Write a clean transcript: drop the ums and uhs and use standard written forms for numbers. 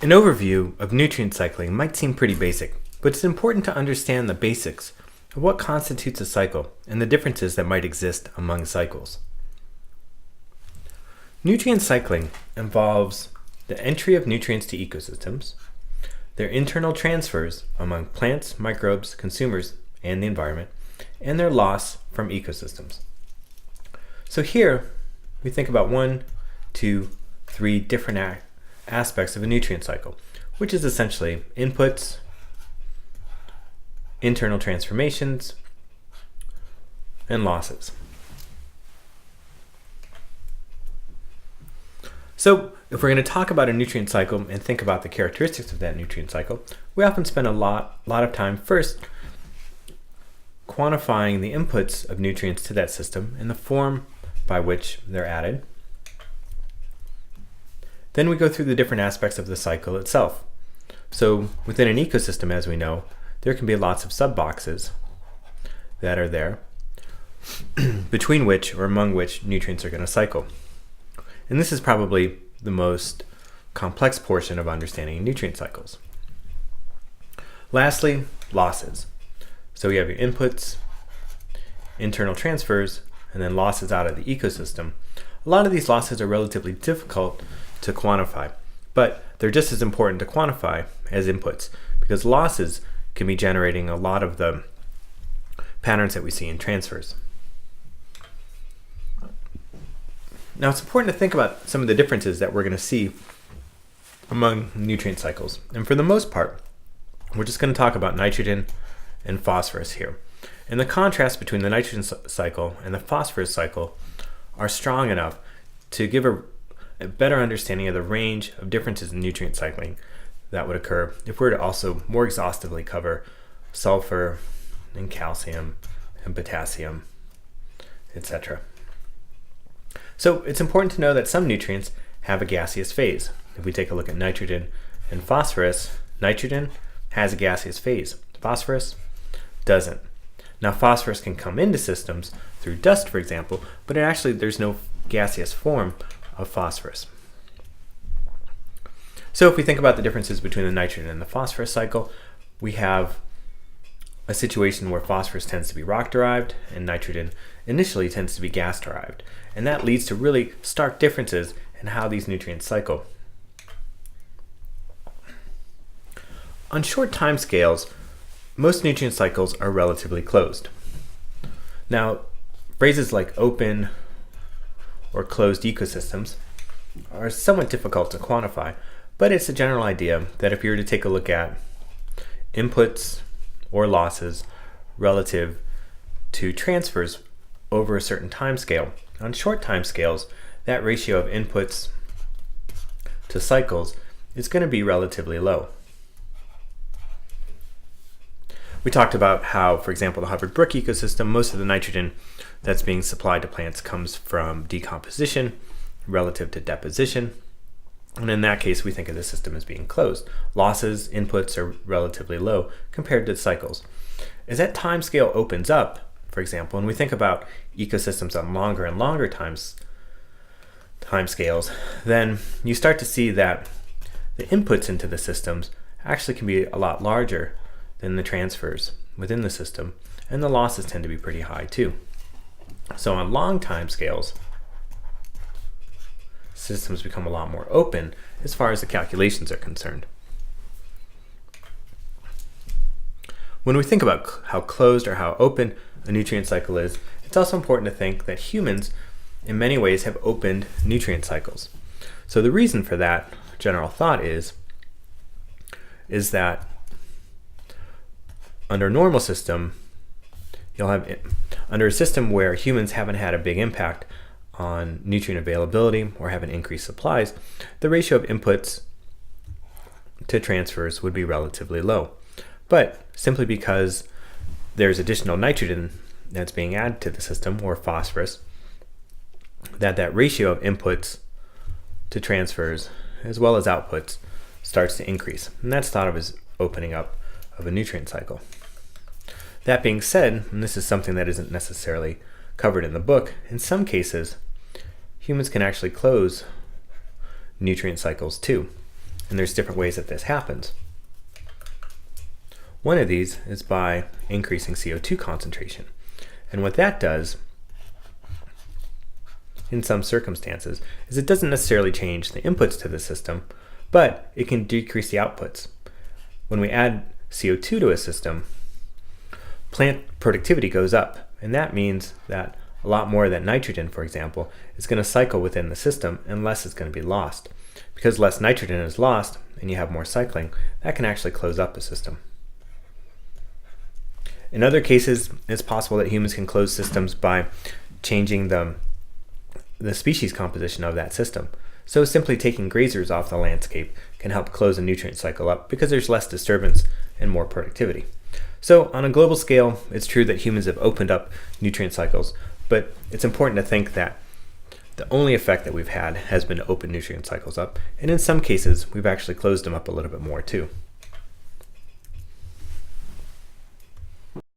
An overview of nutrient cycling might seem pretty basic, but it's important to understand the basics of what constitutes a cycle and the differences that might exist among cycles. Nutrient cycling involves the entry of nutrients to ecosystems, their internal transfers among plants, microbes, consumers, and the environment, and their loss from ecosystems. So here we think about 1, 2, 3 different aspects of a nutrient cycle, which is essentially inputs, internal transformations, and losses. So if we're going to talk about a nutrient cycle and think about the characteristics of that nutrient cycle, we often spend a lot of time first quantifying the inputs of nutrients to that system and the form by which they're added. Then we go through the different aspects of the cycle itself. So within an ecosystem, as we know, there can be lots of sub-boxes that are there between which or among which nutrients are going to cycle. And this is probably the most complex portion of understanding nutrient cycles. Lastly, losses. So you have your inputs, internal transfers, and then losses out of the ecosystem. A lot of these losses are relatively difficult to quantify, but they're just as important to quantify as inputs because losses can be generating a lot of the patterns that we see in transfers. Now it's important to think about some of the differences that we're going to see among nutrient cycles. And for the most part, we're just going to talk about nitrogen and phosphorus here. And the contrast between the nitrogen cycle and the phosphorus cycle are strong enough to give a better understanding of the range of differences in nutrient cycling that would occur if we were to also more exhaustively cover sulfur and calcium and potassium, etc. So it's important to know that some nutrients have a gaseous phase. If we take a look at nitrogen and phosphorus, nitrogen has a gaseous phase. Phosphorus doesn't. Now phosphorus can come into systems through dust, for example, but there's no gaseous form of phosphorus. So if we think about the differences between the nitrogen and the phosphorus cycle, we have a situation where phosphorus tends to be rock-derived and nitrogen initially tends to be gas-derived. And that leads to really stark differences in how these nutrients cycle. On short time scales, most nutrient cycles are relatively closed. Now, phrases like open or closed ecosystems are somewhat difficult to quantify, but it's a general idea that if you were to take a look at inputs or losses relative to transfers over a certain time scale, on short time scales, that ratio of inputs to cycles is going to be relatively low. We talked about how, for example, the Hubbard Brook ecosystem, most of the nitrogen that's being supplied to plants comes from decomposition relative to deposition. And in that case, we think of the system as being closed. Losses, inputs are relatively low compared to cycles. As that time scale opens up, for example, and we think about ecosystems on longer and longer time scales, then you start to see that the inputs into the systems actually can be a lot larger than the transfers within the system, and the losses tend to be pretty high too. So on long time scales, systems become a lot more open as far as the calculations are concerned. When we think about how closed or how open a nutrient cycle is, it's also important to think that humans in many ways have opened nutrient cycles. So the reason for that general thought is that under a normal system, under a system where humans haven't had a big impact on nutrient availability or haven't increased supplies, the ratio of inputs to transfers would be relatively low. But simply because there's additional nitrogen that's being added to the system, or phosphorus, that ratio of inputs to transfers as well as outputs starts to increase. And that's thought of as opening up of a nutrient cycle. That being said, and this is something that isn't necessarily covered in the book, in some cases, humans can actually close nutrient cycles too. And there's different ways that this happens. One of these is by increasing CO2 concentration. And what that does, in some circumstances, is it doesn't necessarily change the inputs to the system, but it can decrease the outputs. When we add CO2 to a system, plant productivity goes up, and that means that a lot more of that nitrogen, for example, is going to cycle within the system and less is going to be lost. Because less nitrogen is lost and you have more cycling, that can actually close up a system. In other cases, it's possible that humans can close systems by changing the species composition of that system. So simply taking grazers off the landscape can help close a nutrient cycle up because there's less disturbance and more productivity. So on a global scale, it's true that humans have opened up nutrient cycles, but it's important to think that the only effect that we've had has been to open nutrient cycles up, and in some cases, we've actually closed them up a little bit more too.